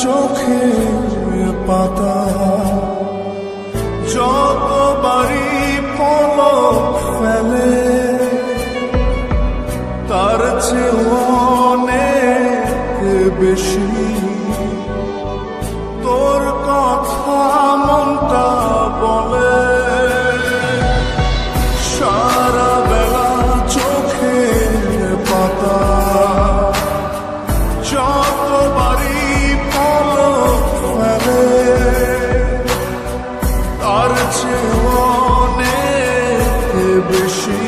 চোখের পাতা যতবারই পলক ফেলে তার চেয়ে অনেক বেশি তোর কথা মনটা বলে। সারা বেলা চোখের পাতা যতবারই পলক ফেলে তার চেয়ে অনেক বেশি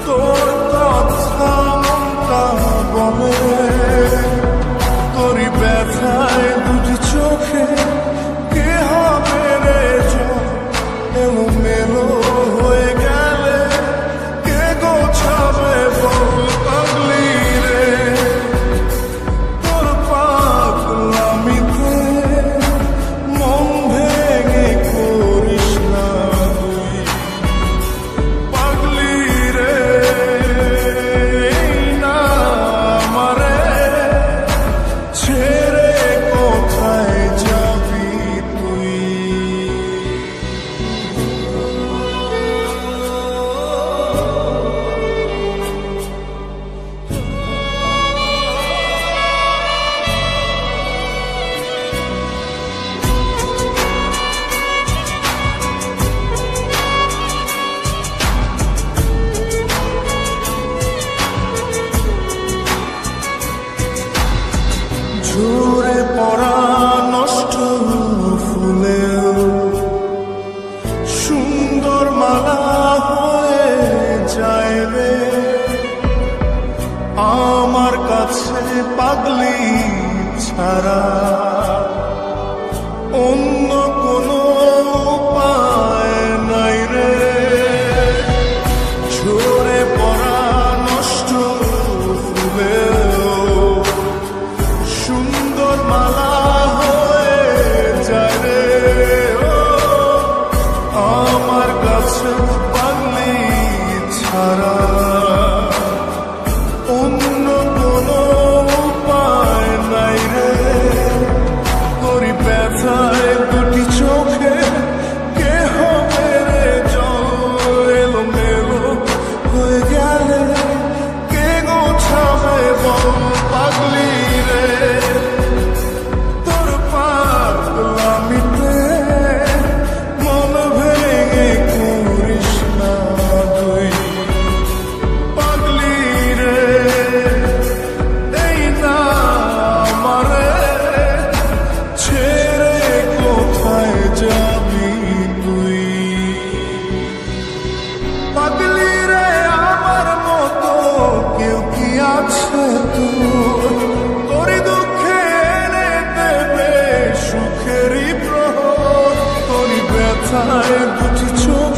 তোর কথা মনটা বলে। তোরই ব্যথায় দুটি চোখে কে হবে রে জল এলো মেলো হয়ে গেলে কে গোছাবে বল পাগলি রে। তোর পাগলামিতে মন ভেঙে করিস না তুই পাগলি রে। না আমারে ছেড়ে কোথায় যাবি তুই। ঝরে পড়া নষ্ট ফুলেও সুন্দর মালা হয়ে যায় রে আমার কাছে পাগলি ছাড়া অন্য কোনো উপায় নাই রে। ঝরে পড়া নষ্ট ফুলেও সুন্দর মালা হয়ে যায় রে আমার কাছে পাগলি ছাড়া অন্য কোনো উপায় নাই রে। তোরই ব্যথায় দুটি চোখে কে হবে রে জল এলো মেলো হয়ে গেলে কে গোছাবে বল পাগলি রে। তোর পাগলামিতে মন ভেঙে করিস না তুই পাগলি রে। এই না আমারে ছেড়ে কোথায় যাবি তুই পাগলি রে। আমার মতো কেউ কি আছে তোর তোরই দুঃখে এনে দেবে সুখেরই প্রহর। তোরই ব্যথায় দুটি চোখ